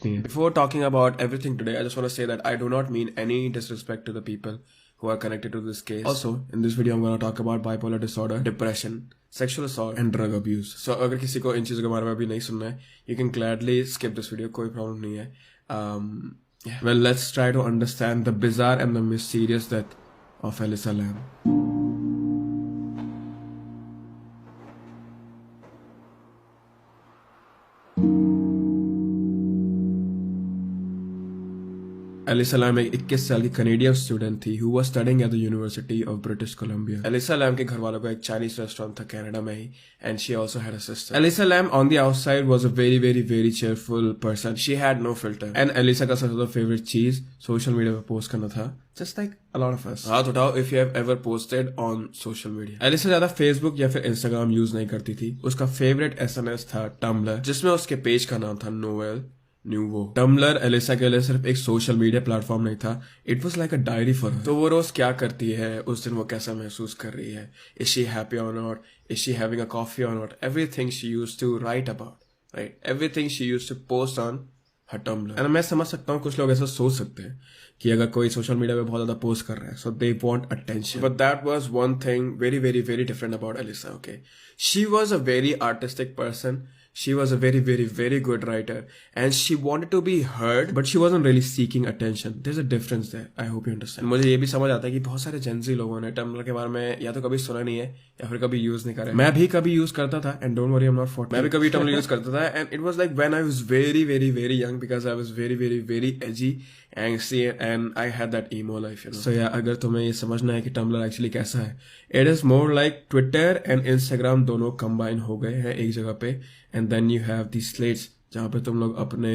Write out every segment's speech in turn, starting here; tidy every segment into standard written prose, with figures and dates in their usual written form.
नहीं है. Before talking about everything today, I just want to say that I do not mean any disrespect to the people who are connected to this case. Also, in this video, I'm going to talk about bipolar disorder, depression, sexual assault, and drug abuse. So, अगर किसी को इन चीज़ों के बारे में अभी नहीं सुनना है, you can gladly skip this video. कोई problem नहीं है. Yeah. Well, let's try to understand the bizarre and the mysterious death of Elisa Lam. Elisa Lam एक 21 साल की कनेडियन स्टूडेंट थी who was studying at the University of British Columbia. Elisa Lam के घर वालों का एक चाइनीज रेस्टोरेंट था कनाडा में ही and she also had a sister. Elisa Lam on the outside was a very very very cheerful person. She had no filter. And Elisa का सबसे ज्यादा फेवरेट चीज सोशल मीडिया पे पोस्ट करना था. Just like a lot of us. हाथ उठाओ if you have ever posted on social media. Elisa ज्यादा फेसबुक या फिर इंस्टाग्राम यूज नहीं करती थी. उसका फेवरेट SMS था टम्बलर जिसमें उसके पेज का नाम था नोवेल न्यूवो. टम्बलर एलिसा के लिए सिर्फ एक सोशल मीडिया प्लेटफॉर्म नहीं था. It was like a diary for her. तो वो रोज क्या करती है, उस दिन वो कैसा महसूस कर रही है, is she happy or not, is she having a coffee or not, everything she used to write about, right, everything she used to post on her Tumblr. And मैं समझ सकता हूँ कुछ लोग ऐसा सोच सकते हैं कि अगर कोई सोशल मीडिया पे बहुत ज्यादा पोस्ट कर रहा है so they want attention. But that was one thing very very very different about Elisa. Okay, she was a very artistic person. She was a very, very, very good writer and she wanted to be heard, but she wasn't really seeking attention. There's a difference there. I hope you understand. मुझे ये भी समझ आता है कि बहुत सारे Gen Z लोगों ने टम्बलर के बारे में या तो कभी सुना नहीं है या फिर कभी यूज नहीं करा. मैं भी कभी यूज करता था and don't worry I'm not 40. मैं भी कभी टम्बलर यूज करता था and it was like when I was very, very, very young because I was very, very, very edgy and I had that emo life, you know. So yeah, अगर तुम्हें ये समझना है कि टम्बलर एक्चुअली कैसा है, it is more like Twitter and Instagram दोनों combine हो गए हैं एक जगह पे and then you have these slates जहाँ पे तुम लोग अपने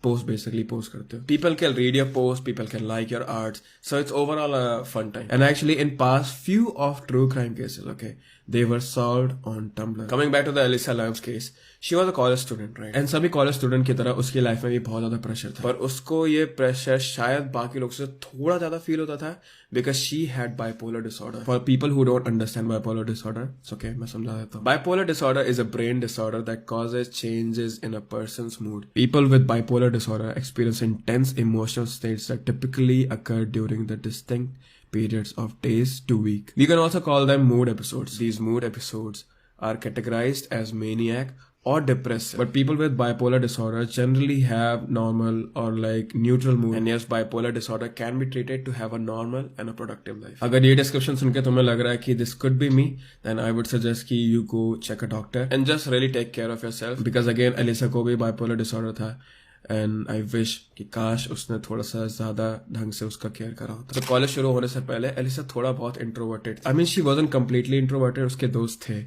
post basically post करते हो. People can read your post, people can like your arts, so it's overall a fun time. And actually in past few of true crime cases, okay, they were solved on Tumblr. Coming back to the Elisa Lam's case, she was a college student, right? And सभी college student की तरह उसकी life में भी बहुत ज्यादा pressure था. पर उसको ये pressure शायद बाकी लोग से थोड़ा ज्यादा feel होता था because she had bipolar disorder. For people who don't understand bipolar disorder, it's okay, मैं समझा देता हूँ. Bipolar disorder is a brain disorder that causes changes in a person's mood. People with bipolar disorder experience intense emotional states that typically occur during the distinct periods of days to week. We can also call them mood episodes. These mood episodes are categorized as maniac or depressive. But people with bipolar disorder generally have normal or like neutral mood. And yes, bipolar disorder can be treated to have a normal and a productive life. अगर ये description सुन के तुम्हें लग रहा है कि this could be me, then I would suggest कि you go check a doctor and just really take care of yourself. Because again, Elisa को भी bipolar disorder था. And I wish कि काश उसने थोड़ा सा ज्यादा ढंग से उसका केयर करा होता. तो कॉलेज शुरू होने से पहले एलिसा थोड़ा बहुत introverted. I mean she wasn't completely introverted. उसके दोस्त थे.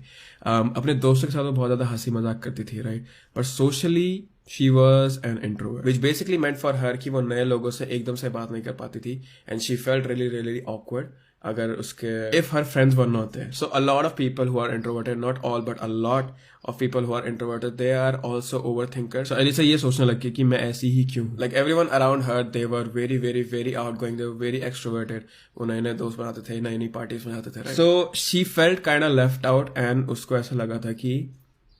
अपने दोस्तों के साथ वो बहुत ज्यादा हंसी मजाक करती थी, right. But socially she was an introvert which basically meant for her कि वो नए लोगों से एकदम से बात नहीं कर पाती थी. And she felt really really awkward अगर उसके if her friends were not there. So a lot of people who are introverted, not all but a lot of people who are introverted, they are also overthinkers. So Elisa ये सोचने लगी कि मैं ऐसी ही क्यों. Like everyone around her, they were very very very outgoing, they were very extroverted. वो नए नए दोस्त बनाते थे, नई नई पार्टीज में जाते थे, right? So she felt kind of left out and उसको ऐसा लगा था कि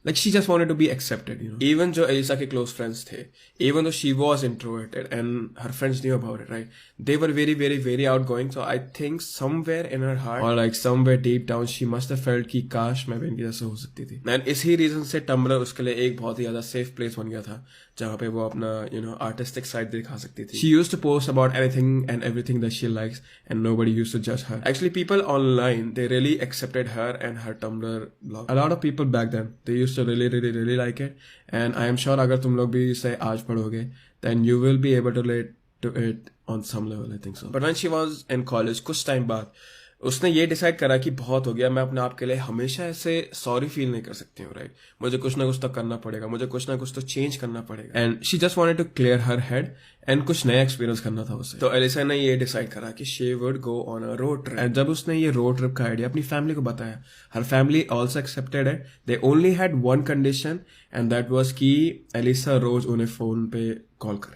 like she just wanted to be accepted, you know. Even जो एलिसा के close friends थे, even though she was introverted and her friends knew about it, right? They were very, very, very outgoing. So I think somewhere in her heart or like somewhere deep down, she must have felt कि काश मैं भी इनकी जैसे हो सकती थी. And इसी reason से Tumblr उसके लिए एक बहुत ही ज़्यादा safe place बन गया था, जहाँ पे वो अपना artistic side दिखा सकती थी. She used to post about anything and everything that she likes, and nobody used to judge her. Actually, people online, they really accepted her and her Tumblr blog. A lot of people back then, they used to really, really, really like it. And I am sure अगर तुम लोग भी इसे आज पढ़ोगे, then you will be able to relate to it on some level, I think so. But when she was in college, कुछ time बाद उसने ये डिसाइड करा कि बहुत हो गया, मैं अपने आप के लिए हमेशा ऐसे सॉरी फील नहीं कर सकती हूँ, राइट. मुझे कुछ ना कुछ तो करना पड़ेगा, मुझे कुछ ना कुछ तो चेंज करना पड़ेगा. And she just wanted to clear her head and कुछ नया एक्सपीरियंस करना था उसे. तो एलिसा ने ये डिसाइड करा कि she would go on a road trip. And जब उसने ये रोड ट्रिप का आइडिया अपनी फैमिली को बताया, her family also accepted it. They only had one condition and that was कि एलिसा रोज उन्हें फोन पे कॉल करें,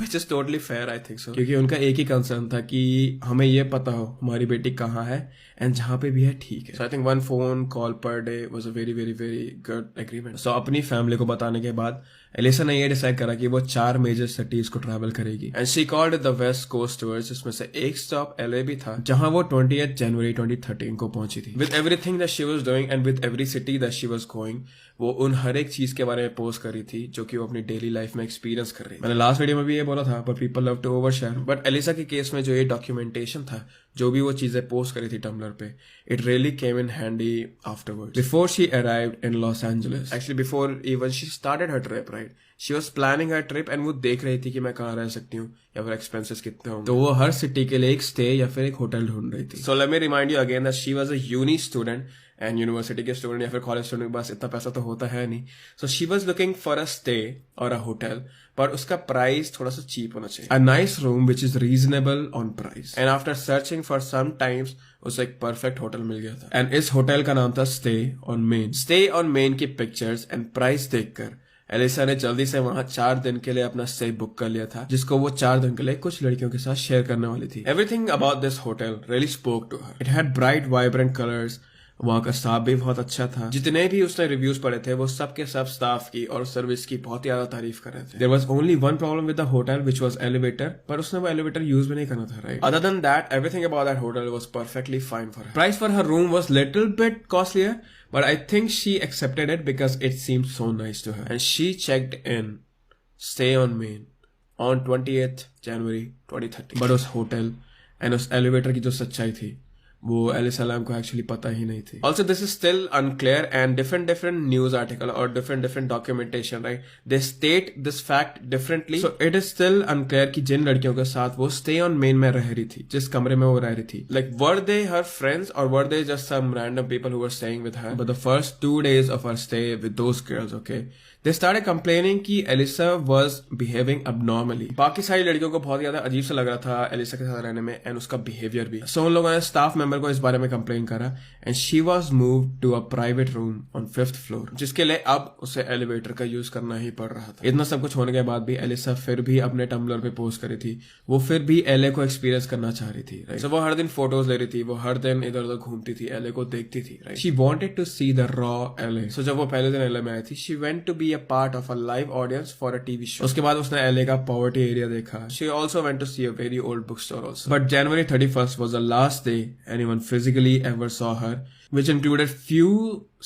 which is totally fair, I think so, क्योंकि उनका एक ही कंसर्न था कि हमें ये पता हो हमारी बेटी कहाँ है एंड जहाँ पे भी है ठीक है. So I think 1 phone call per day was a very very very good agreement. So अपनी फैमिली को बताने के बाद एलिसा ने ये डिसाइड करा कि वो 4 मेजर सिटीज को ट्रैवल करेगी and she called the west coast tours, जिसमें से एक स्टॉप एलए भी था जहां वो 20 जनवरी 2013 को पहुंची थी. With everything that she was doing and with every city that she was going, वो उन हर एक चीज के बारे में पोस्ट कर रही थी जो कि वो अपनी डेली लाइफ में एक्सपीरियंस कर रही है. मैंने लास्ट वीडियो में भी ये बोला था, but people love to overshare. But Elisa के केस में जो ये डॉक्यूमेंटेशन था, जो भी वो चीजें पोस्ट करी थी टम्बलर पे, it really came in handy afterwards. Before she arrived in Los Angeles, actually before even she started her trip, right, she was planning her trip and वो देख रही थी कि मैं कहाँ रह सकती हूँ या फिर एक्सपेंसेस कितने होंगे. तो वो हर सिटी के लिए एक स्टे या फिर एक होटल ढूंढ रही थी. So let me remind you again that she was a uni student and university के स्टूडेंट या फिर कॉलेज स्टूडेंट के पास इतना पैसा तो होता है नहीं. So she was looking for a stay और अ होटल, पर उसका प्राइस थोड़ा सा चीप होना चाहिए. A nice room which is reasonable on price. And after searching for some times उसे एक परफेक्ट होटल मिल गया था एंड इस होटल का नाम था stay on main. Stay on main की पिक्चर्स एंड प्राइस देखकर एलिसा ने जल्दी से वहां 4 दिन के लिए अपना स्टे बुक कर लिया था, जिसको वो 4 दिन के लिए कुछ लड़कियों के साथ शेयर करने वाली थी. Everything about this hotel really spoke to her. It had bright vibrant colours. वहां का स्टाफ भी बहुत अच्छा था. जितने भी उसने रिव्यूज पढ़े थे वो सब के सब स्टाफ की और सर्विस की बहुत ज्यादा तारीफ कर रहे थे. There was only one problem with the hotel which was elevator, पर उसने वो एलिवेटर यूज भी नहीं करना था, right. Other than that everything about that hotel was perfectly fine for her. Price for her room was little bit costlier, but I think she accepted it because it seemed so nice to her. And she checked in, stay on Main, on 20th January 2013. But उस hotel and उस elevator की जो सच्चाई थी वो Elisa lamb को actually पता ही नहीं थी. Also this is still unclear and different news article और different documentation, right, they state this fact differently. So it is still unclear कि जिन लड़कियों के साथ वो स्टे ऑन मेन में रह रही थी, जिस कमरे में वो रह रही थी, like were they her friends or were they just some random people who were staying with her. But the first 2 days of her stay with those girls, okay, they started complaining कि Elisa was behaving abnormally. बाकी सारी लड़कियों को बहुत ज्यादा अजीब सा लग रहा था एलिसा के साथ रहने में एंड उसका बिहेवियर भी. सो उन लोगों ने स्टाफ मेंबर को इस बारे में कंप्लेन करा and she was moved to a private room on 5th floor, जिसके लिए अब उसे एलिवेटर का यूज करना ही पड़ रहा था. इतना सब कुछ होने के बाद भी एलिसा फिर भी अपने टम्बलर पे पोस्ट करी थी. वो फिर भी एलए को एक्सपीरियंस करना चाह रही थी, राइट. सो वो हर दिन फोटोज ले रही थी, वो हर दिन इधर उधर घूमती थी, एलए को देखती थी, right. She wanted to see the raw LA. So जब वो पहले दिन एलए में आई थी, she went to be a part of a live audience for a TV show. उसके बाद उसने LA का poverty area देखा. She also went to see a very old bookstore also. But January 31st was the last day anyone physically ever saw her, which included few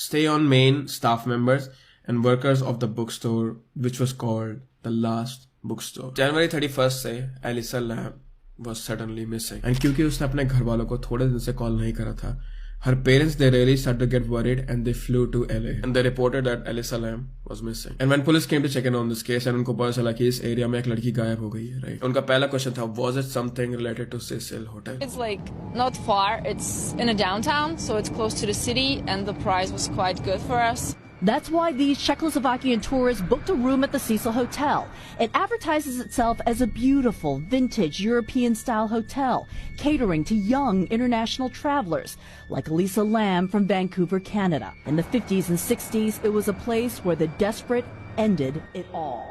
stay on main staff members and workers of the bookstore, which was called the last bookstore. January 31st से Elisa Lam was suddenly missing. And क्योंकि उसने अपने घर वालों को थोड़े दिन से कॉल नहीं करा था, her parents, they really started to get worried and they flew to LA and they reported that Elisa Lam was missing. And when police came to check in on this case and उनको पता चला कि इस area में एक लड़की गायब हो गई है, right? उनका पहला क्वेश्चन था, was it something related to Cecil Hotel? It's like not far. It's in a downtown, so it's close to the city, and the price was quite good for us. That's why these Czechoslovakian tourists booked a room at the Cecil Hotel. It advertises itself as a beautiful, vintage, European-style hotel, catering to young international travelers, like Elisa Lam from Vancouver, Canada. In the 50s and 60s, it was a place where the desperate ended it all.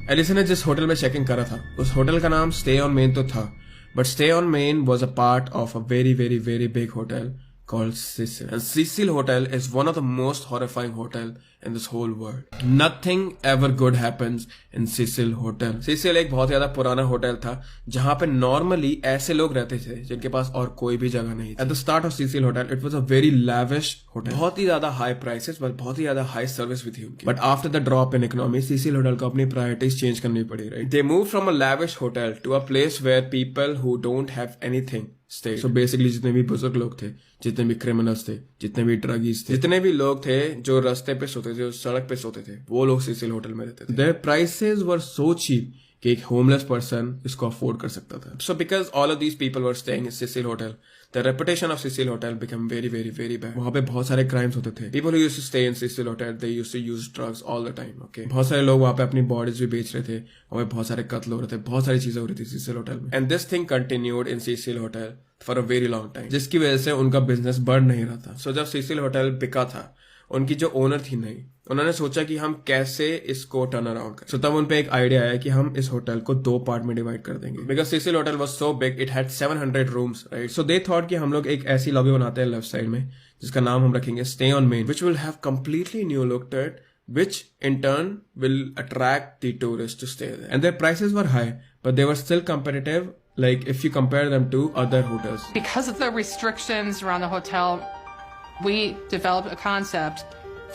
एलिसा ने जिस hotel में check in करा था, उस hotel का नाम stay on main तो था, but stay on main was a part of a very, very, very big hotel called Cecil. And Cecil Hotel is one of the most horrifying hotel in this whole world. Nothing ever good happens in Cecil Hotel. Cecil एक बहुत ज्यादा पुराना hotel था जहां पे normally ऐसे लोग रहते थे जिनके पास और कोई भी जगह नहीं थी. At the start of Cecil Hotel, it was a very lavish hotel. बहुत ही ज्यादा high prices, but बहुत ही ज्यादा high service भी थी उनकी. But after the drop in economy, Cecil Hotel को अपनी priorities change करनी पड़ी, right? They moved from a lavish hotel to a place where people who don't have anything stay. So basically जितने भी बुजुर्ग लोग थे, जितने भी क्रिमिनल्स थे, जितने भी ड्रगीज थे, जितने भी लोग थे जो रास्ते पे सोते थे, जो सड़क पे सोते थे, वो लोग सिसिल होटल में रहते थे. Their prices were so cheap कि एक होमलेस पर्सन इसको अफोर्ड कर सकता था. So because all of these people were staying in Cecil Hotel, the reputation of Cecil Hotel became very, very, very bad. वहाँ पे बहुत सारे क्राइम्स होते थे. People who used to stay in Cecil Hotel, they used to use drugs all the time. Okay, बहुत सारे लोग वहाँ पे अपनी बॉडीज भी बेच रहे थे, वहाँ पे बहुत सारे कत्ल हो रहे थे, बहुत सारी चीजें हो रही थी Cecil Hotel में. And this thing continued in Cecil Hotel for a very long time, जिसकी वजह से उनका बिजनेस बढ़ नहीं रहा था. So जब Cecil Hotel बिका था, उनकी जो ओनर थी नहीं, उन्होंने सोचा कि हम कैसे इसको टर्न अराउंड करें। तब उन पे एक आइडिया आया कि हम इस होटल को 2 पार्ट में डिवाइड कर देंगे, because Cecil hotel was so big, it had 700 rooms, right. So they thought कि हम लोग एक ऐसी लॉबी बनाते हैं लेफ्ट साइड में जिसका नाम हम रखेंगे stay on main, which will have completely new look to it, which in turn will attract the tourists to stay there. And their prices were high, but they were still competitive, like if you compare them to other hotels. Because of the restrictions around the hotel, we developed a concept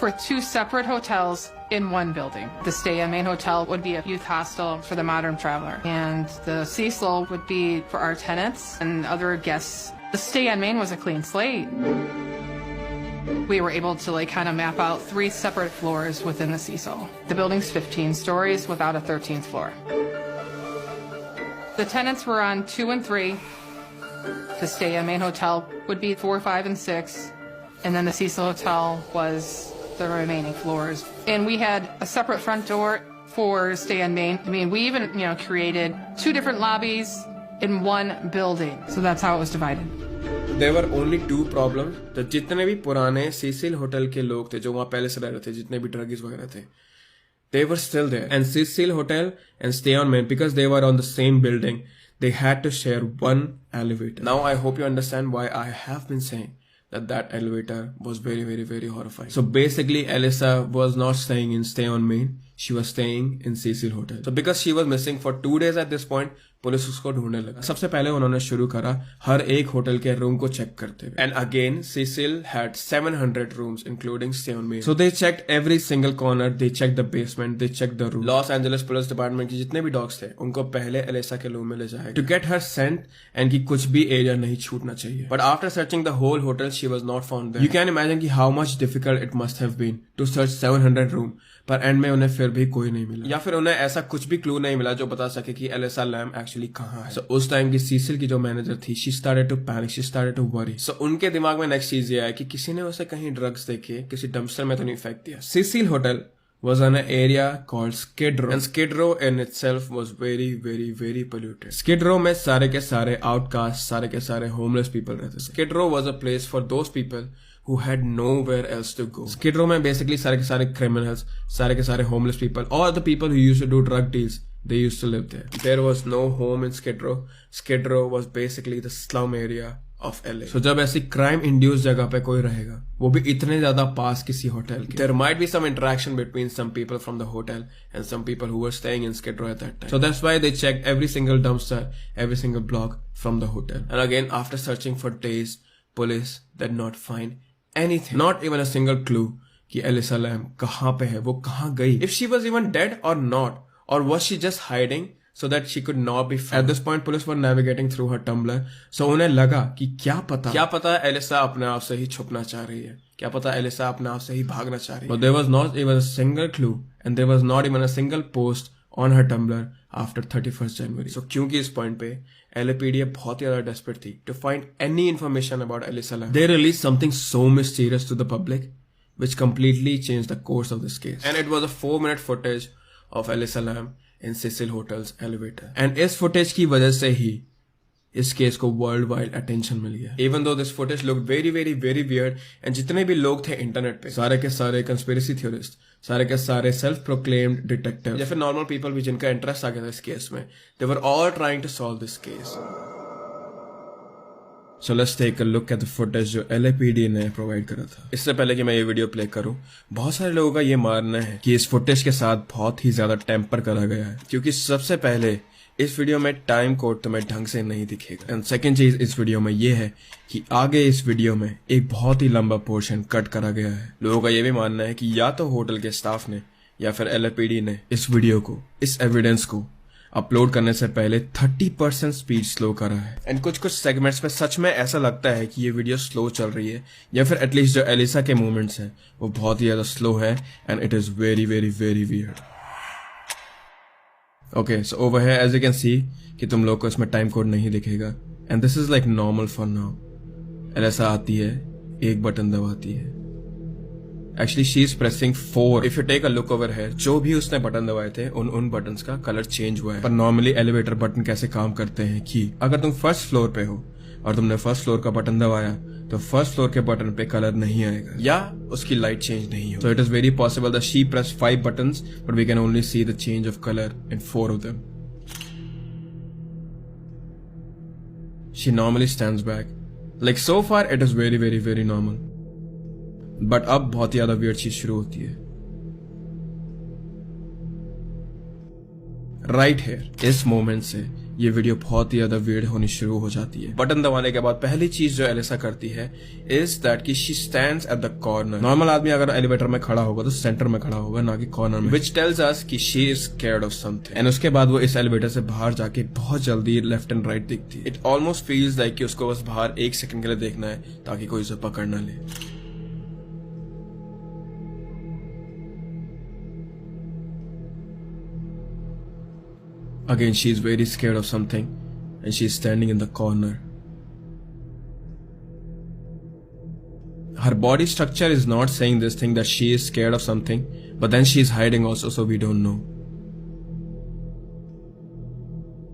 for 2 separate hotels in one building. The Stay on Main Hotel would be a youth hostel for the modern traveler, and the Cecil would be for our tenants and other guests. The Stay on Main was a clean slate. We were able to kind of map out 3 separate floors within the Cecil. The building's 15 stories without a 13th floor. The tenants were on 2 and 3. The Stay on Main Hotel would be 4, 5, and 6. And then the Cecil Hotel was the remaining floors. And we had a separate front door for Stay on Main. I mean, we even, created 2 different lobbies in one building. So that's how it was divided. There were only 2 problems. तो जितने भी पुराने Cecil hotel के लोग थे जो वहां पहले से रह रहे थे, जितने भी ड्रगीज वगैरह थे, they were still there. And Cecil Hotel and Stay on Main, because they were on the same building, they had to share one elevator. Now I hope you understand why I have been saying that elevator was very, very, very horrifying. So basically, Alyssa was not staying in Stay on Main. She was staying in Cecil Hotel. So because she was missing for 2 days at this point, police उसको ढूंढने लगा। सबसे पहले उन्होंने शुरू करा हर एक hotel के रूम को चेक करते हुए। And again Cecil had 700 rooms including Stay on Main. So they checked every single corner, they checked the basement, they checked the room. Los Angeles police department के जितने भी डॉग्स थे उनको पहले एलिसा के रूम में ले जाया to get her scent and कि कुछ भी एरिया नहीं छूटना चाहिए। But after searching the whole hotel, she was not found there. You can imagine कि how much difficult it must have been to search 700 room. पर एंड में उन्हें फिर भी कोई नहीं मिला, या फिर उन्हें ऐसा कुछ भी क्लू नहीं मिला जो बता सके कि एलिसा लैम एक्चुअली कहाँ है। So, उस टाइम की सीसिल की जो मैनेजर थी, she started to panic, she started to worry. So, उनके दिमाग में नेक्स्ट चीज ये आया कि किसी ने उसे कहीं ड्रग्स देके किसी डंपस्टर में तो नहीं फेंक दिया। Cecil Hotel was on an area called Skid Row, and Skid Row in itself was very, very, very polluted. Skid Row में सारे के सारे outcasts, सारे के सारे homeless people रहते थे। Skid Row was a place for those people who had nowhere else to go. Skid Row में basically सारे के सारे criminals, सारे के सारे homeless people, or the people who used to do drug deals, they used to live there. There was no home in Skid Row. Skid Row was basically the slum area of LA. So जब ऐसी crime induced जगह पे कोई रहेगा, वो भी इतने ज्यादा पास किसी होटल के, there might be some interaction between some people from the hotel and some people who were staying in Skid Row at that time. So that's why they checked every single dumpster, every single block from the hotel. And again, after searching for days, police did not find anything, not even a single clue कि Elisa lamb कहाँ पे है, वो कहाँ गई, if she was even dead or not, or was she just hiding so that she could not be found. At this point, police were navigating through her Tumblr, so उन्हें लगा कि क्या पता एलिसा अपने आप से ही छुपना चाह रही है, क्या पता एलिसा अपने आप से ही भागना चाह रही है। But there was not even a single clue, and there was not even a single post on her Tumblr after 31st January. So क्योंकि इस पॉइंट पे LAPD बहुत ही ज्यादा desperate थी to find any information about Alyssa Lam, they released something so mysterious to the public, which completely changed the course of this case. And it was a 4-minute footage of Alyssa Lam in Cecil Hotel's elevator. And इस footage की वजह से ही इस case को world wide attention मिल गया। Even though this footage look very very very weird, and जितने भी लोग थे इंटरनेट पे, सारे के सारे कंस्पिरेसी थ्योरिस्ट, सारे के सारे सेल्फ प्रोक्लेम्ड डिटेक्टिव या फिर नॉर्मल पीपल भी जिनका इंटरेस्ट आ गया था इस केस में, they were all trying to solve this case. So let's take a look at the footage जो LAPD ने प्रोवाइड करा था। इससे पहले कि मैं ये वीडियो प्ले करूं, बहुत सारे लोगों का ये मानना है कि इस फुटेज के साथ बहुत ही ज्यादा टेम्पर करा गया है, क्योंकि सबसे पहले इस वीडियो में टाइम कोड तुम्हें ढंग से नहीं दिखेगा, एंड सेकंड चीज इस वीडियो में ये है कि आगे इस वीडियो में एक बहुत ही लंबा पोर्शन कट करा गया है। लोगों का ये भी मानना है कि या तो होटल के स्टाफ ने या फिर LAPD ने इस वीडियो को, इस एविडेंस को अपलोड करने से पहले 30% स्पीड स्लो करा है, एंड कुछ कुछ सेगमेंट्स में सच में ऐसा लगता है कि ये वीडियो स्लो चल रही है, या फिर एटलीस्ट जो एलिसा के मूवमेंट्स हैं वो बहुत ही ज्यादा स्लो है, and it is very very very weird. Okay, so over here as you can see कि तुम लोग को इसमें टाइम कोड नहीं दिखेगा, and this is like normal for now. Elisa आती है, एक बटन दबाती है, actually she is pressing 4। If you take a look over here, जो भी उसने बटन दबाए थे उन बटन्स का कलर चेंज हुआ है। पर नॉर्मली एलिवेटर बटन कैसे काम करते हैं कि अगर तुम फर्स्ट फ्लोर पे हो और तुमने फर्स्ट फ्लोर का बटन दबाया तो फर्स्ट फ्लोर के बटन पे कलर नहीं आएगा या उसकी लाइट चेंज नहीं हो. So it is very possible that she pressed 5 buttons, but we can only see the change of color in 4 of them. She normally stands back. Like so far it is very very very normal. But अब बहुत ही ज्यादा weird चीज शुरू होती है. Right here, इस moment से ये वीडियो बहुत ही ज्यादा weird होनी शुरू हो जाती है. बटन दबाने के बाद पहली चीज जो एलिसा करती है इज दैट कि she stands at the corner. Normal आदमी अगर एलिवेटर में खड़ा होगा तो सेंटर में खड़ा होगा, ना कि कॉर्नर में, विच टेल्स अस कि she is scared of something. And उसके बाद वो इस एलिवेटर से बाहर जाके बहुत जल्दी लेफ्ट एंड राइट दिखती है. इट ऑलमोस्ट फील्स लाइक कि उसको बस बाहर 1 सेकंड के लिए देखना है ताकि कोई उसे पकड़ ना ले. Again, she is very scared of something and she is standing in the corner. Her body structure is not saying this thing that she is scared of something, but then she is hiding also, so we don't know.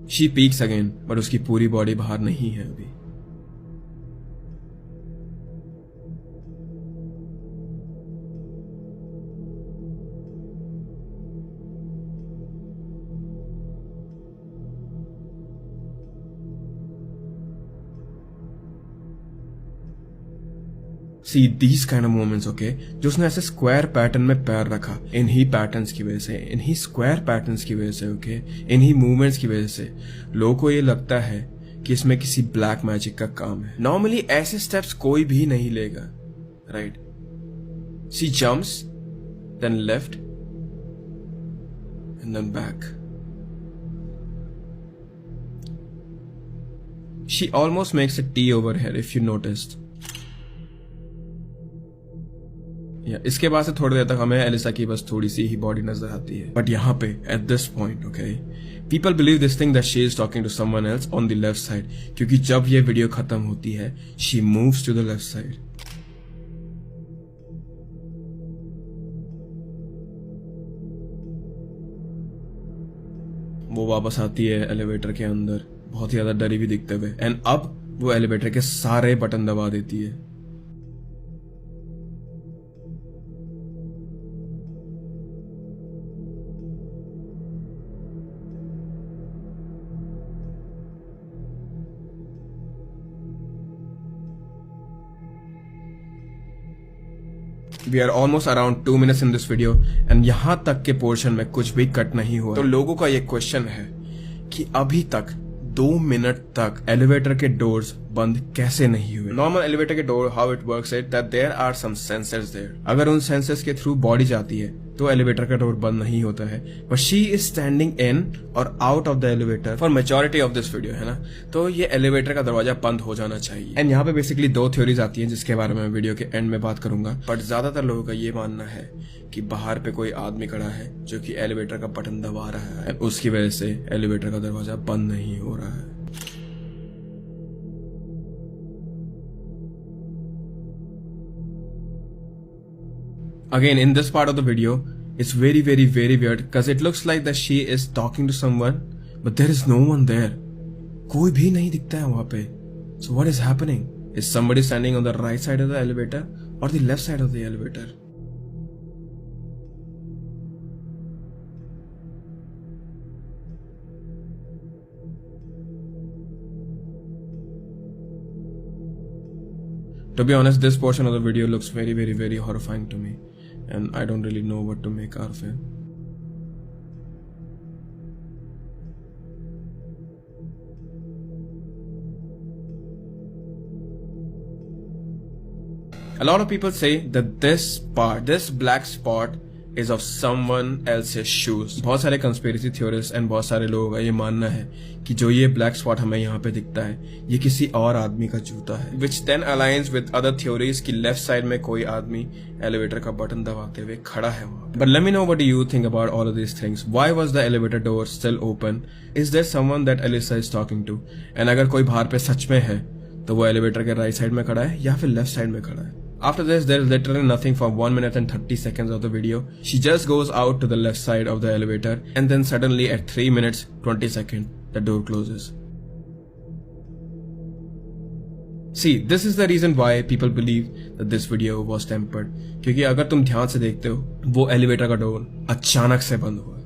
She peeks again, but उसकी पूरी body बाहर नहीं है अभी. See these kind of moments, okay? जो उसने ऐसे square pattern में पैर रखा, इन्हीं पैटर्न्स की वजह से, इन्हीं स्क्वायर पैटर्न्स की वजह से, okay? इन्हीं मूवमेंट्स की वजह से लोगों को ये लगता है कि इसमें किसी ब्लैक मैजिक का काम है. नॉर्मली ऐसे स्टेप्स कोई भी नहीं लेगा, right? She jumps, then left, and then back. She almost makes a T over here, if you noticed. इसके बाद से थोड़ी देर तक हमें एलिसा की बस थोड़ी सी ही बॉडी नजर आती है. बट यहाँ पे at this point, okay, people believe this thing that she is talking to someone else on the left side, क्योंकि जब ये वीडियो खत्म होती है she moves to the left side. वो वापस आती है एलिवेटर के अंदर बहुत ही ज्यादा डरी हुई दिखते हुए, एंड अब वो एलिवेटर के सारे बटन दबा देती है. We are almost around 2 minutes in this video and यहाँ तक के पोर्शन में कुछ भी कट नहीं हुआ. तो लोगों का ये क्वेश्चन है कि अभी तक 2 मिनट तक एलिवेटर के डोर्स बंद कैसे नहीं हुए. नॉर्मल एलिवेटर के door, how it works it that there are some sensors there. अगर उन सेंसर्स के थ्रू बॉडी जाती है तो एलिवेटर का डोर बंद नहीं होता है. But she is standing in और out of the elevator for majority of this video, है ना. तो ये एलिवेटर का दरवाजा बंद हो जाना चाहिए. एंड यहाँ पे बेसिकली 2 थ्योरीज आती हैं जिसके बारे में वीडियो के एंड में बात करूंगा. बट ज्यादातर लोगों का ये मानना है कि बाहर पे कोई आदमी खड़ा है जो कि एलिवेटर का बटन दबा रहा है, उसकी वजह से एलिवेटर का दरवाजा बंद नहीं हो रहा है. Again, in this part of the video, it's very very very weird because it looks like that she is talking to someone, but there is no one there. कोई भी नहीं दिखता है वहां पे. So what is happening? Is somebody standing on the right side of the elevator or the left side of the elevator? To be honest, this portion of the video looks very very very horrifying to me. And I don't really know what to make out of it. A lot of people say that this black spot is of someone else's shoes. बहुत सारे conspiracy theorists and बहुत सारे लोगों का ये मानना है कि जो ये black spot हमें यहाँ पे दिखता है ये किसी और आदमी का जूता है. Which then aligns with other theories कि left side में कोई आदमी elevator का बटन दबाते हुए खड़ा है वहाँ. But let me know what do you think about all of these things. Why was the elevator door still open? Is there someone that Elisa is talking to? And अगर कोई बाहर पे सच में है तो वो elevator के right side में खड़ा है या फिर left side में खड़ा है. After this, there is literally nothing for 1 minute and 30 seconds of the video. She just goes out to the left side of the elevator and then suddenly at 3 minutes 20 seconds, the door closes. See, this is the reason why people believe that this video was tempered. क्योंकि अगर तुम ध्यान से देखते हो, वो elevator का door अचानक से बंद हुआ.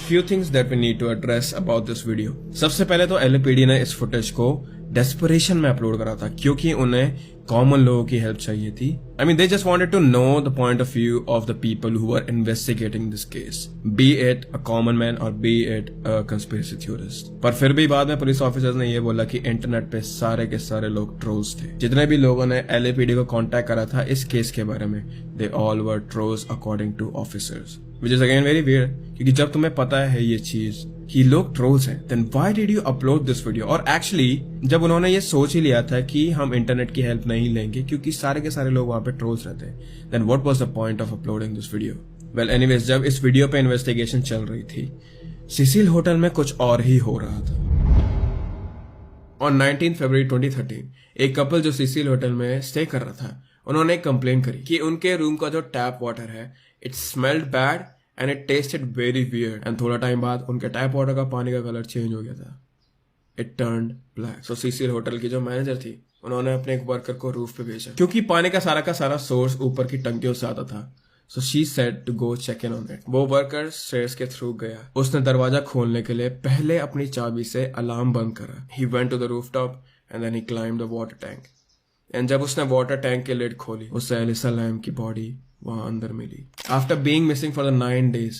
Few things that we need to address about this video. सबसे पहले तो LAPD ने इस फुटेज को डेस्परेशन में अपलोड करा था क्योंकि उन्हें कॉमन लोगों की हेल्प चाहिए थी. I mean, they just wanted to know the point of view of the people who were investigating this case, be it a common man or be it a conspiracy theorist. पर फिर भी बाद में police officers ने ये बोला कि internet पे सारे के सारे लोग ट्रोल्स थे. जितने भी लोगों ने LAPD को कांटेक्ट करा था इस केस के बारे में, they all were trolls according to officers. Which is again very weird, क्योंकि जब तुम्हें पता है ये चीज कि लोग ट्रोल्स हैं, then why did you upload this video? और एक्चुअली जब उन्होंने ये सोच ही लिया था कि हम इंटरनेट की हेल्प नहीं लेंगे क्योंकि सारे के सारे लोग वहां पे ट्रोल्स रहते हैं, then what was the point of uploading this video? Well, anyways, जब इस वीडियो पे इन्वेस्टिगेशन चल रही थी, सिसिल होटल में कुछ और ही हो रहा था. On 19 February 2013, एक कपल जो सिसिल होटल में स्टे कर रहा था, उन्होंने एक कंप्लेन करी कि उनके रूम का जो टैप वाटर है, it smelled bad and it tasted very weird. And थोड़ा टाइम बाद उनके टैप वाटर का पानी का कलर चेंज हो गया था. It turned black. So Cecil hotel की जो मैनेजर थी, उन्होंने अपने एक वर्कर को रूफ पे भेजा क्योंकि पानी का सारा सोर्स ऊपर की टंकियों से आता था. So she said to go check in on it. वो वर्कर स्टेयर्स के थ्रू गया. उसने दरवाजा खोलने के लिए पहले अपनी चाबी से अलार्म बंद करा. He went to the rooftop and then he climbed the water tank. And जब उसने वाटर टैंक के लिड खोली, उससे एलिसा लैम की बॉडी वहां अंदर मिली. After being missing for the 9 days,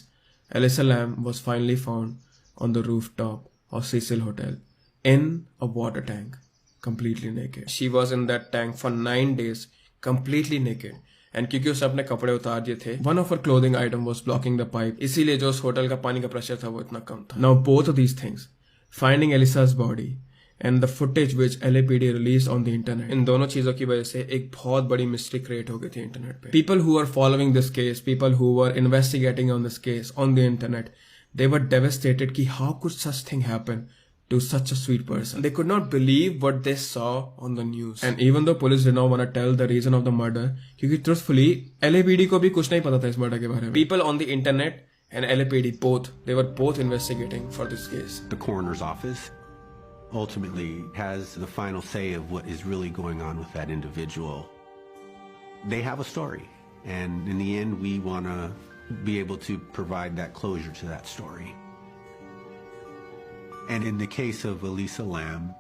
Elisa Lam was finally found on the rooftop of Cecil Hotel in a water tank, completely naked. She was in that tank for 9 days, completely naked. And क्योंकि उसने अपने कपड़े उतार दिए थे, one of her clothing item was blocking the pipe. इसीलिए जो उस होटल का पानी का प्रेशर था वो इतना कम था. Now both of these things, finding Elisa's body and the footage which LAPD released on the internet, इन दोनों चीजों की वजह से एक बहुत बड़ी मिस्ट्री क्रिएट हो गई थी इंटरनेट पे. People who were following this case, people who were investigating on this case on the internet, they were devastated कि how could such thing happen to such a sweet person. They could not believe what they saw on the news. And even though police did not want to tell the reason of the murder, क्योंकि truthfully LAPD को भी कुछ नहीं पता था इस murder के बारे में. People on the internet and LAPD they were both investigating for this case. The coroner's office ultimately has the final say of what is really going on with that individual. They have a story, and in the end we want to be able to provide that closure to that story. And in the case of Elisa Lam,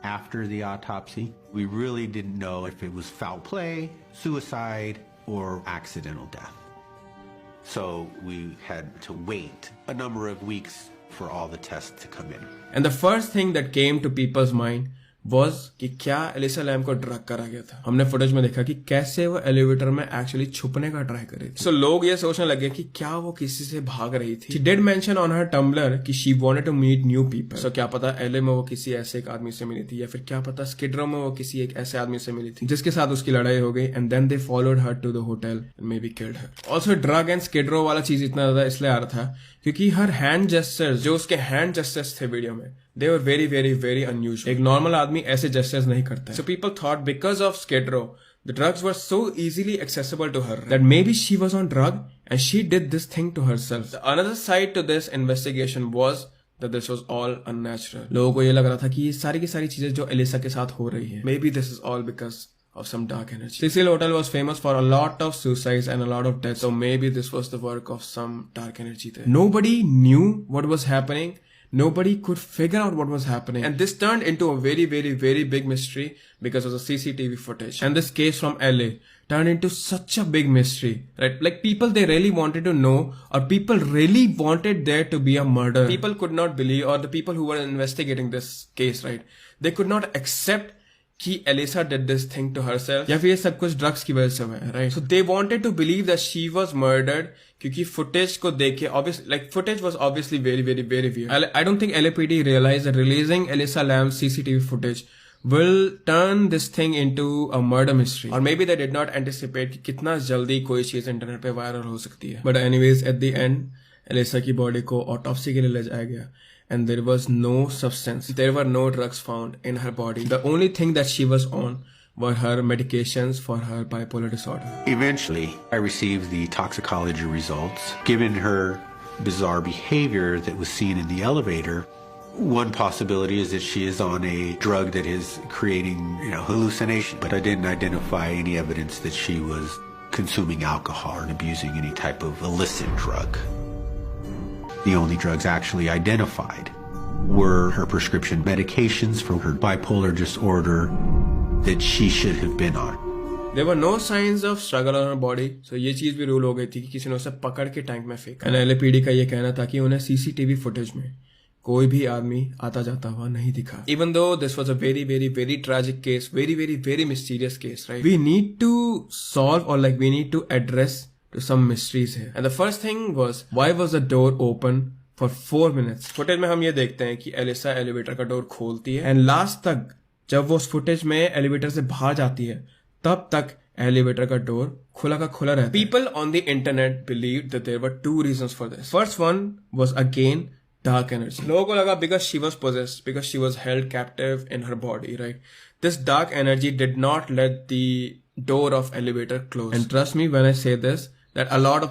after the autopsy, we really didn't know if it was foul play, suicide, or accidental death. So we had to wait a number of weeks for all the tests to come in. And the first thing that came to people's mind was कि क्या Elisa lamb को drug करा गया था. हमने footage में देखा कि कैसे वो एलिवेटर में एक्चुअली छुपने का ट्राई कर रही थी. So लोग ये सोचने लगे कि क्या वो किसी से भाग रही थी. She did mention on her Tumblr कि she wanted to meet new people. So क्या पता LA में वो किसी ऐसे एक आदमी से मिली थी या फिर क्या पता स्किड रो में वो किसी एक ऐसे आदमी से मिली थी जिसके साथ उसकी लड़ाई हो गई. And then they followed her to the hotel and maybe killed her. Also drug and skid row वाला चीज इतना ज्यादा इसलिए आ रहा था क्योंकि हर हैंड जेस्चर्स, जो उसके हैंड जेस्चर्स थे वीडियो में, they were very very very unusual. एक नॉर्मल आदमी ऐसे जेस्चर्स नहीं करता है. So people thought because of Skid Row, the drugs were so easily accessible to her that maybe she was on drug and she did this thing to herself. The another side to this investigation was that this was all unnatural. लोगों को ये लग रहा था कि ये सारी की सारी चीजें जो एलिसा के साथ हो रही है, maybe this is all because of some dark energy. Cecil Hotel was famous for a lot of suicides and a lot of deaths, so maybe this was the work of some dark energy there. Nobody knew what was happening. Nobody could figure out what was happening. And this turned into a very, very, very big mystery because of the CCTV footage. And this case from LA turned into such a big mystery, right? Like people, they really wanted to know, or people really wanted there to be a murder. People could not believe, or the people who were investigating this case, right? They could not accept कि Elisa did this thing to herself या फिर ये सब कुछ drugs की वजह से हुआ है, right? So they wanted to believe that she was murdered क्योंकि footage को देख के obviously, like footage was obviously very very very weird. I don't think LAPD realized that releasing Elisa Lam's CCTV footage will turn this thing into a murder mystery, or maybe they did not anticipate कि कितना जल्दी कोई चीज internet पे viral हो सकती है. But anyways, at the end, Elisa की बॉडी को ऑटोप्सी के लिए ले जाया गया. And there was no substance. There were no drugs found in her body. The only thing that she was on were her medications for her bipolar disorder. Eventually, I received the toxicology results. Given her bizarre behavior that was seen in the elevator. One possibility is that she is on a drug that is creating, hallucination, but I didn't identify any evidence that she was consuming alcohol and abusing any type of illicit drug. The only drugs actually identified were her prescription medications for her bipolar disorder that she should have been on. There were no signs of struggle on her body, so ये चीज भी rule हो गई थी कि किसी ने उसे पकड़ के टैंक में फेंका। LAPD का ये कहना था कि उन्हें CCTV फुटेज में कोई भी आदमी आता जाता हुआ नहीं दिखा। Even though this was a very, very, very tragic case, very, very, very mysterious case, right? We need to solve or we need to address to some mysteries here. And the first thing was, why was the door open for 4 minutes? Footage में हम ये देखते हैं कि Elisa elevator का door खोलती है and last तक जब वो उस फुटेज में एलिवेटर से बाहर जाती है तब तक एलिवेटर का डोर खुला का खुला रहता है। People on the internet believed that there were 2 reasons for this. First one was again dark energy. लोगों को लगा because she was possessed, because she was held captive in her body, right? This dark energy did not let the door of elevator close. And trust me when I say this, that a lot of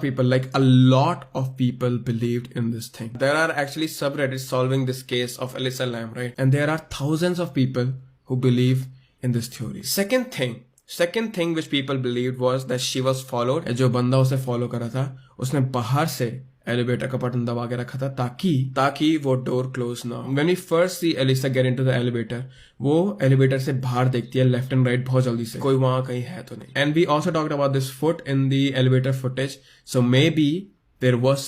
people believed in this thing. There are actually subreddits solving this case of Elisa Lam, right? And there are thousands of people who believe in this theory. Second thing which people believed was that she was followed. जो बंदा उसे follow करा था उसने बाहर से elevator का button दबा के रखा था ताकि वो डोर क्लोज ना हो। When we first see Elisa get into the elevator, वो एलिवेटर से बाहर देखती है लेफ्ट एंड राइट बहुत जल्दी से, कोई वहां कहीं है तो नहीं। And we also talked about this foot in the elevator footage, so maybe there was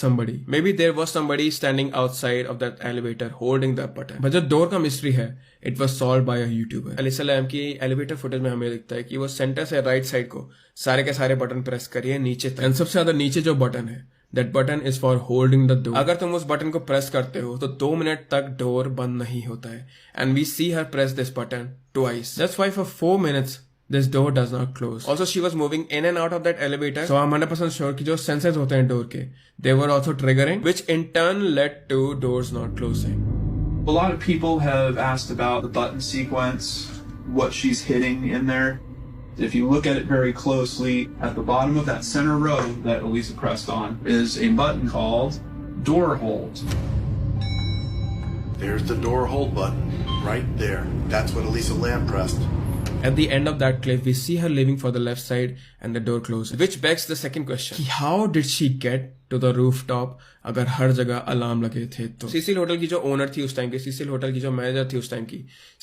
somebody standing outside of that elevator holding that button. But जो डोर का मिस्ट्री है, it was solved by a YouTuber. Elisa Lam की elevator footage में हमें दिखता है कि वो सेंटर से राइट साइड को सारे के सारे बटन प्रेस करिए नीचे तक। एंड सबसे ज्यादा नीचे जो बटन है, that button is for holding the door. अगर तुम उस बटन को प्रेस करते हो तो 2 मिनट तक डोर बंद नहीं होता है। And we see her press this button twice. That's why for 4 minutes this door does not close. Also, she was moving in and out of that elevator. So I'm 100% sure कि जो sensors होते हैं door के, they were also triggering, which in turn led to doors not closing. A lot of people have asked about the button sequence, what she's hitting in there. If you look at it very closely, at the bottom of that center row that Elisa pressed on is a button called door hold. There's the door hold button, right there. That's what Elisa Lam pressed. At the end of that clip, we see her leaving for the left side and the door closes. Which begs the second question. How did she get to the rooftop अगर हर जगह alarm लगे थे तो? सीसील hotel की जो owner थी उस time की, सीसील होटल की जो मैनेजर थी उस टाइम की,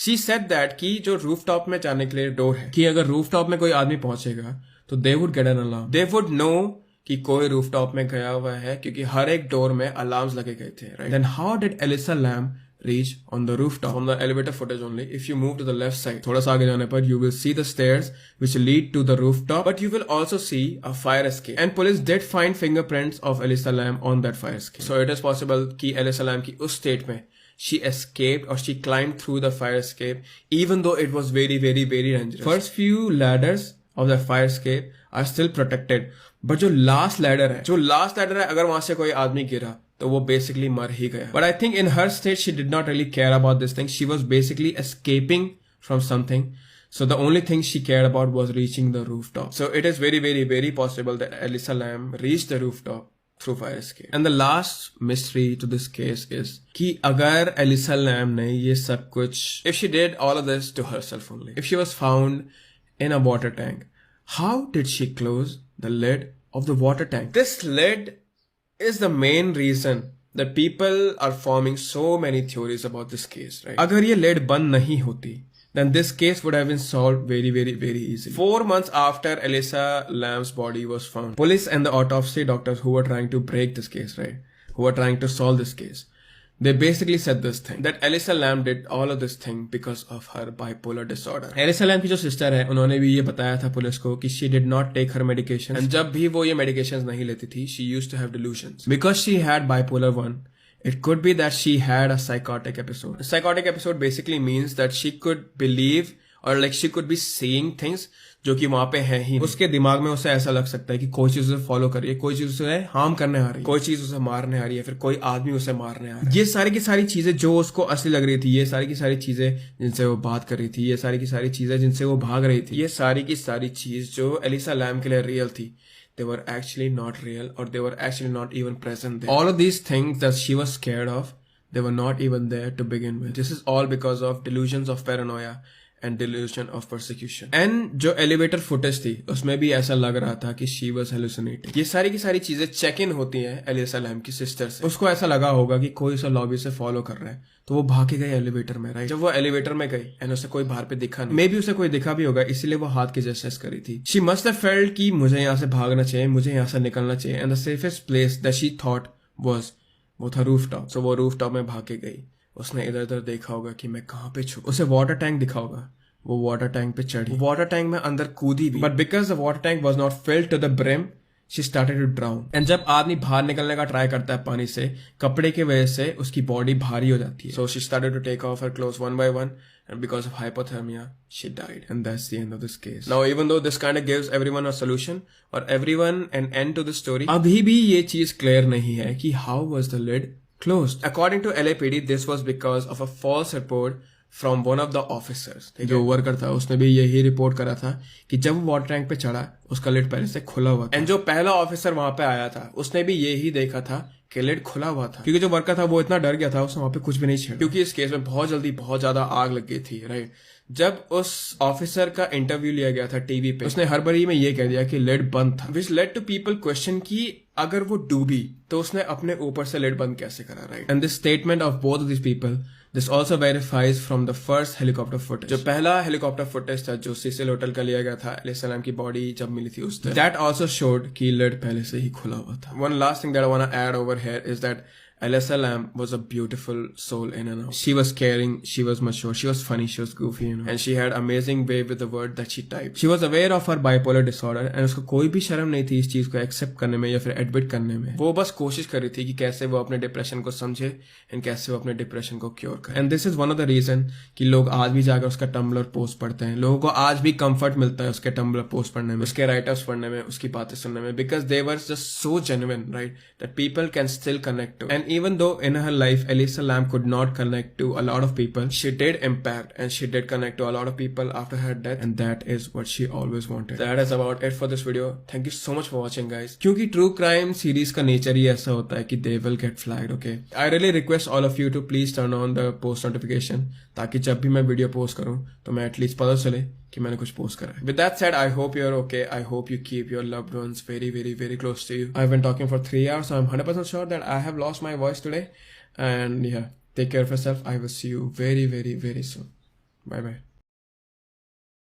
she said that कि जो रूफटॉप में जाने के लिए डोर है, कि अगर रूफटॉप में कोई आदमी पहुंचेगा तो they would get an alarm. They would know कि कोई रूफटॉप में गया हुआ है क्योंकि हर एक डोर में अलार्म्स लगे गए थे, right? Then how did Elisa Lam reach on the rooftop? From the elevator footage only, if you move to the left side, थोड़ा सा आगे जाने पर you will see the stairs which lead to the rooftop, but you will also see a fire escape. And police did find fingerprints of Elisa Lam on that fire escape. So it is possible कि Elisa Lam की उस state में she escaped or she climbed through the fire escape even though it was very, very, very dangerous. First few ladders of the fire escape are still protected, but जो last ladder है अगर वहां से कोई आदमी गिरा तो वो basically मर ही गया. But I think in her state she did not really care about this thing. She was basically escaping from something. So the only thing she cared about was reaching the rooftop. So it is very, very, very possible that Elisa Lam reached the rooftop through fire escape. And the last mystery to this case is कि अगर Elisa Lam ने ये सब कुछ, if she did all of this to herself only, if she was found in a water tank, how did she close the lid of the water tank? This lid is the main reason that people are forming so many theories about this case, right? अगर ये lid बंद नहीं होती, then this case would have been solved very, very, very easily. 4 months after Elisa Lam's body was found, police and the autopsy doctors who were trying to break this case, right? Who were trying to solve this case, they basically said this thing, that Elisa Lam did all of this thing because of her bipolar disorder. Elisa Lam की जो sister है, उन्होंने भी ये बताया था police को कि she did not take her medication. And जब भी वो ये medications नहीं लेती थी, she used to have delusions. Because she had bipolar 1, it could be that she had a psychotic episode. A psychotic episode basically means that she could believe or she could be seeing things जो कि वहां पे है ही नहीं. उसके दिमाग में उसे ऐसा लग सकता है कि कोई चीज उसे फॉलो कर रही है, कोई चीज उसे हार्म करने आ रही है, कोई चीज उसे मारने आ रही है, फिर कोई आदमी उसे मारने आ रहा है. ये सारी की सारी चीजें जो उसको असली लग रही थी, ये सारी की सारी चीजें जिनसे वो बात कर रही थी, ये सारी की सारी चीजें जिनसे वो भाग रही थी, ये सारी की सारी चीज जो एलिसा लैम के लिए रियल थी, they were actually not real, or they were actually not even present there. All of these things that she was scared of, they were not even there to begin with. This is all because of delusions of paranoia and delusion of persecution. And जो elevator footage थी उसमें भी ऐसा लग रहा था कि she was hallucinating. ये सारी की सारी चीजें चेक इन होती हैं एलिसा लैम की सिस्टर से. उसको ऐसा लगा होगा कि कोई उसे लॉबी से फॉलो कर रहा है, तो वो भाग के गई एलिवेटर में, राइट. जब वो एलिवेटर में गई एंड उसे कोई बाहर पे दिखा नहीं, मे बी उसे कोई दिखा भी होगा, इसीलिए वो हाथ की जेस्चर्स करी थी. शी मस्ट हैव फेल्ट कि मुझे यहाँ से भागना चाहिए, मुझे यहाँ से निकलना चाहिए. And the safest place that she thought was, वो था रूफ टॉप. सो वो रूफ टॉप में भाग के गई. उसने इधर उधर देखा होगा कि मैं कहाँ पे छुप. उसे वाटर टैंक दिखा होगा, वो वाटर टैंक पे चढ़ी. वाटर टैंक में अंदर कूदी भी, but because the water tank was not filled to the brim, she started to drown. एंड जब आदमी बाहर निकलने का ट्राई करता है पानी से, कपड़े की वजह से उसकी बॉडी भारी हो जाती है. So she started to take off her clothes one by one, and because of hypothermia, she died. And that's the end of this case. Now, even though this kind of gives everyone a solution or everyone an end to the story, अभी भी ये चीज clear नहीं है कि how was the lid closed. According to LAPD, this was because of a false report from one of the officers. जो worker था उसने भी यही रिपोर्ट करा था कि जब वो वाटर टैंक पे चढ़ा उसका लिड पहले से खुला हुआ था. एंड जो पहला ऑफिसर वहां पे आया था उसने भी यही देखा था कि लिड खुला हुआ था, क्योंकि जो वर्कर था वो इतना डर गया था उसने वहां पे कुछ भी नहीं छेड़ा, क्योंकि इस केस में बहुत जल्दी बहुत ज्यादा आग लग गई थी, राइट. जब उस ऑफिसर का इंटरव्यू लिया गया था टीवी पे, उसने हड़बड़ी में ये कह दिया कि लिड बंद था, which led to people question कि अगर वो डूबी तो उसने अपने ऊपर से लिड बंद कैसे करा, right. And this statement of both of this people, this also verifies from the first helicopter footage. जो पहला हेलीकॉप्टर फुटेज था जो सीसिल होटल का लिया गया था एलिसा लैम की बॉडी जब मिली थी उस दिन, that also showed कि लिड पहले से ही खुला हुआ था. One last thing that I want to add over here is that Elisa Lam was a beautiful soul in and out. She was caring, she was mature, she was funny, she was goofy, you know, and she had amazing way with the word that she typed. She was aware of her bipolar disorder and उसको कोई भी शर्म नहीं थी इस चीज को accept करने में या फिर एडमिट करने में. वो बस कोशिश कर रही थी कि कैसे वो अपने डिप्रेशन को समझे एंड कैसे वो अपने डिप्रेशन को क्योर करे. And this is one of the reason कि लोग आज भी जाकर उसका टम्बलर पोस्ट पढ़ते हैं. लोगों को आज भी कंफर्ट मिलता है उसके टम्बलर पोस्ट पढ़ने में, उसके राइटर्स पढ़ने में, उसकी बातें सुनने में, because they were just so genuine, right, that people can still connect to. And even though in her life Elisa Lam could not connect to a lot of people, she did impact and she did connect to a lot of people after her death, and that is what she always wanted. That is about it for this video. Thank you so much for watching, guys. क्योंकि true crime series का nature ही ऐसा होता है कि they will get flagged, okay? I really request all of you to please turn on the post notification ताकि जब भी मैं वीडियो पोस्ट करूं तो मैं एटलीस्ट पता चले कि मैंने कुछ पोस्ट करा है. With that said, I hope you're okay. I hope you keep your loved ones very, very, very close to you. I've been talking for 3 hours, so I'm 100% sure that I have lost my voice today. And yeah, take care of yourself. I will see you very, very, very soon. Bye bye.